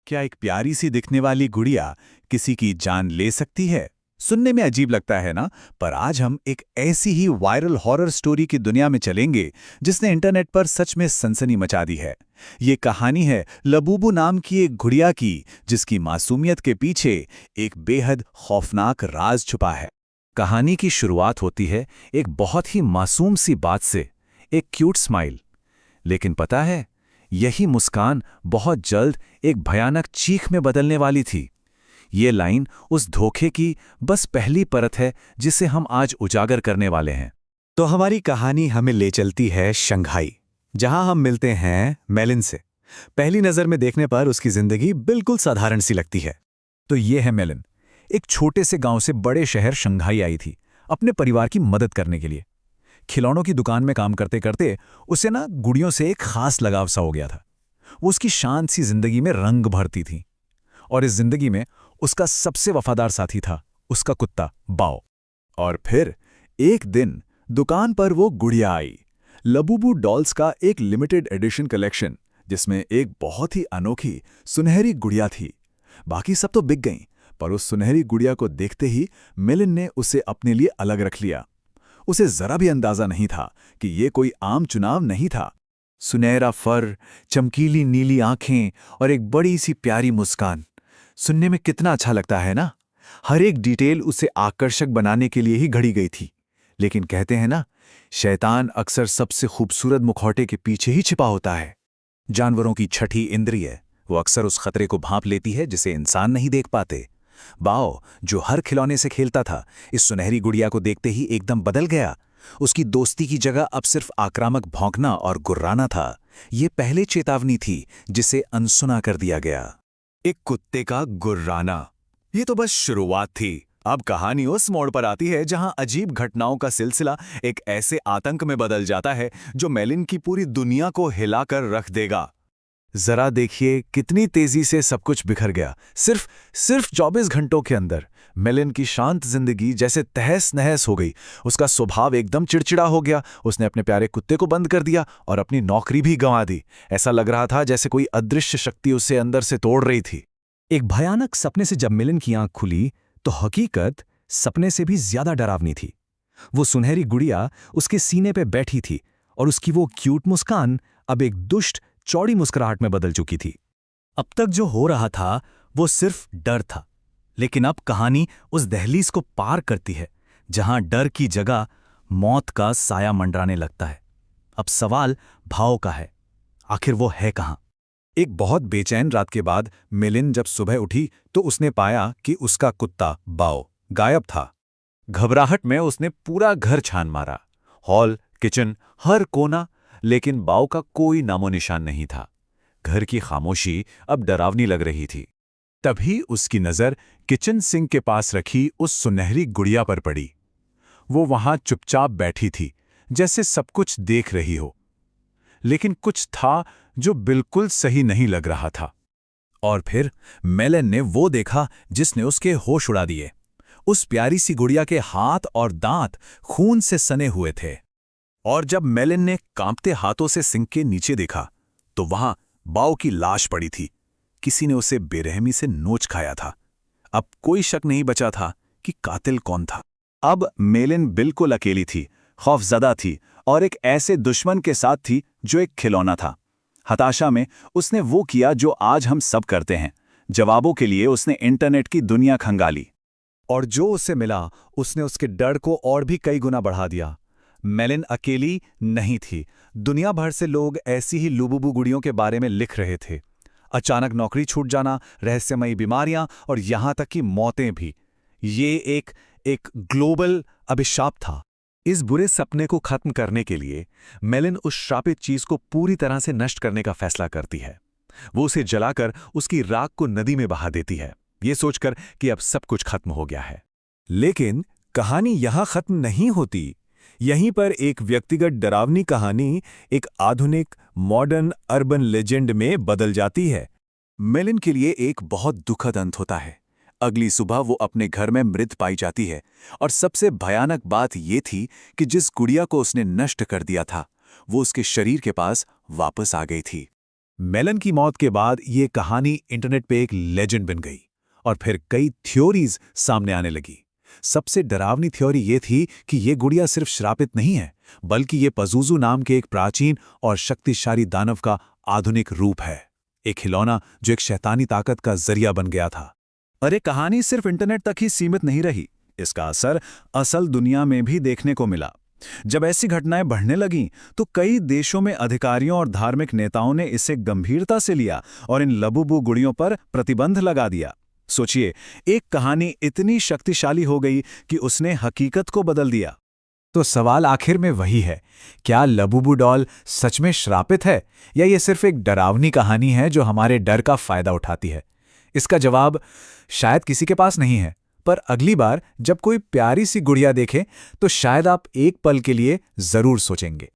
क्या एक प्यारी सी दिखने वाली गुड़िया किसी की जान ले सकती है? सुनने में अजीब लगता है ना, पर आज हम एक ऐसी ही वायरल हॉरर स्टोरी की दुनिया में चलेंगे जिसने इंटरनेट पर सच में सनसनी मचा दी है। ये कहानी है लबूबू नाम की एक गुड़िया की, जिसकी मासूमियत के पीछे एक बेहद खौफनाक राज छुपा है। कहानी की शुरुआत होती है एक बहुत ही मासूम सी बात से, एक क्यूट स्माइल। लेकिन पता है, यही मुस्कान बहुत जल्द एक भयानक चीख में बदलने वाली थी। ये लाइन उस धोखे की बस पहली परत है जिसे हम आज उजागर करने वाले हैं। तो हमारी कहानी हमें ले चलती है शंघाई, जहां हम मिलते हैं मेलिन से। पहली नजर में देखने पर उसकी जिंदगी बिल्कुल साधारण सी लगती है। तो ये है मेलिन, एक छोटे से गांव से बड़े शहर शंघाई आई थी अपने परिवार की मदद करने के लिए। खिलौनों की दुकान में काम करते करते उसे गुड़ियों से एक खास लगाव सा हो गया था। वो उसकी शांत सी जिंदगी में रंग भरती थी, और इस जिंदगी में उसका सबसे वफादार साथी था उसका कुत्ता बाओ। और फिर एक दिन दुकान पर वो गुड़िया आई, लबूबू डॉल्स का एक लिमिटेड एडिशन कलेक्शन, जिसमें एक बहुत ही अनोखी सुनहरी गुड़िया थी। बाकी सब तो बिक गईं, पर उस सुनहरी गुड़िया को देखते ही मेलिन ने उसे अपने लिए अलग रख लिया। उसे जरा भी अंदाजा नहीं था कि ये कोई आम चुनाव नहीं था। सुनहरा फर, चमकीली नीली आंखें और एक बड़ी सी प्यारी मुस्कान। सुनने में कितना अच्छा लगता है ना। हर एक डिटेल उसे आकर्षक बनाने के लिए ही घड़ी गई थी। लेकिन कहते हैं ना, शैतान अक्सर सबसे खूबसूरत मुखौटे के पीछे ही छिपा होता है। जानवरों की छठी इंद्रिय, वो अक्सर उस खतरे को भांप लेती है जिसे इंसान नहीं देख पाते। बाओ, जो हर खिलौने से खेलता था, इस सुनहरी गुड़िया को देखते ही एकदम बदल गया। उसकी दोस्ती की जगह अब सिर्फ आक्रामक भौंकना और गुर्राना था। ये पहले चेतावनी थी जिसे अनसुना कर दिया गया। एक कुत्ते का गुर्राना, ये तो बस शुरुआत थी। अब कहानी उस मोड़ पर आती है जहां अजीब घटनाओं का सिलसिला एक ऐसे आतंक में बदल जाता है जो मेलिन की पूरी दुनिया को हिलाकर रख देगा। जरा देखिए कितनी तेजी से सब कुछ बिखर गया। सिर्फ 24 घंटों के अंदर मेलिन की शांत जिंदगी जैसे तहस नहस हो गई। उसका स्वभाव एकदम चिड़चिड़ा हो गया। उसने अपने प्यारे कुत्ते को बंद कर दिया और अपनी नौकरी भी गंवा दी। ऐसा लग रहा था जैसे कोई अदृश्य शक्ति उसे अंदर से तोड़ रही थी। एक भयानक सपने से जब मेलिन की आंख खुली तो हकीकत सपने से भी ज्यादा डरावनी थी। वो सुनहरी गुड़िया उसके सीने पे बैठी थी, और उसकी वो क्यूट मुस्कान अब एक दुष्ट चौड़ी मुस्कुराहट में बदल चुकी थी। अब तक जो हो रहा था वो सिर्फ डर था, लेकिन अब कहानी उस दहलीज को पार करती है जहां डर की जगह मौत का साया मंडराने लगता है। अब सवाल भाव का है, आखिर वो है कहां? एक बहुत बेचैन रात के बाद मेलिन जब सुबह उठी तो उसने पाया कि उसका कुत्ता बाओ गायब था। घबराहट में उसने पूरा घर छान मारा, हॉल, किचन, हर कोना, लेकिन बाओ का कोई नामो निशान नहीं था। घर की खामोशी अब डरावनी लग रही थी। तभी उसकी नजर किचन सिंक के पास रखी उस सुनहरी गुड़िया पर पड़ी। वो वहां चुपचाप बैठी थी, जैसे सब कुछ देख रही हो, लेकिन कुछ था जो बिल्कुल सही नहीं लग रहा था। और फिर मेलिन ने वो देखा जिसने उसके होश उड़ा दिए। उस प्यारी सी गुड़िया के हाथ और दांत खून से सने हुए थे। और जब मेलिन ने कांपते हाथों से सिंक के नीचे देखा तो वहां बाओ की लाश पड़ी थी। किसी ने उसे बेरहमी से नोच खाया था। अब कोई शक नहीं बचा था कि कातिल कौन था। अब मेलिन बिल्कुल अकेली थी, खौफजदा थी, और एक ऐसे दुश्मन के साथ थी जो एक खिलौना था। हताशा में उसने वो किया जो आज हम सब करते हैं। जवाबों के लिए उसने इंटरनेट की दुनिया खंगाली, और जो उसे मिला उसने उसके डर को और भी कई गुना बढ़ा दिया। मेलिन अकेली नहीं थी। दुनिया भर से लोग ऐसी ही लुबुबु गुड़ियों के बारे में लिख रहे थे। अचानक नौकरी छूट जाना, रहस्यमयी बीमारियां और यहां तक कि मौतें भी। ये एक ग्लोबल अभिशाप था। इस बुरे सपने को खत्म करने के लिए मेलिन उस श्रापित चीज को पूरी तरह से नष्ट करने का फैसला करती है। वो उसे जलाकर उसकी राख को नदी में बहा देती है, ये सोचकर कि अब सब कुछ खत्म हो गया है। लेकिन कहानी यहां खत्म नहीं होती। यहीं पर एक व्यक्तिगत डरावनी कहानी एक आधुनिक मॉडर्न अर्बन लेजेंड में बदल जाती है। मेलिन के लिए एक बहुत दुखद अंत होता है। अगली सुबह वो अपने घर में मृत पाई जाती है, और सबसे भयानक बात ये थी कि जिस गुड़िया को उसने नष्ट कर दिया था वो उसके शरीर के पास वापस आ गई थी। मेलन की मौत के बाद ये कहानी इंटरनेट पे एक लेजेंड बन गई और फिर कई थ्योरीज सामने आने लगी। सबसे डरावनी थ्योरी ये थी कि ये गुड़िया सिर्फ श्रापित नहीं है, बल्कि ये पज़ुज़ू नाम के एक प्राचीन और शक्तिशाली दानव का आधुनिक रूप है, एक खिलौना जो एक शैतानी ताकत का जरिया बन गया था। अरे कहानी सिर्फ इंटरनेट तक ही सीमित नहीं रही, इसका असर असल दुनिया में भी देखने को मिला। जब ऐसी घटनाएं बढ़ने लगीं, तो कई देशों में अधिकारियों और धार्मिक नेताओं ने इसे गंभीरता से लिया और इन लबूबू गुड़ियों पर प्रतिबंध लगा दिया। सोचिए, एक कहानी इतनी शक्तिशाली हो गई कि उसने हकीकत को बदल दिया। तो सवाल आखिर में वही है, क्या लबूबू डॉल सच में श्रापित है या ये सिर्फ एक डरावनी कहानी है जो हमारे डर का फायदा उठाती है? इसका जवाब शायद किसी के पास नहीं है, पर अगली बार जब कोई प्यारी सी गुड़िया देखें तो शायद आप एक पल के लिए जरूर सोचेंगे।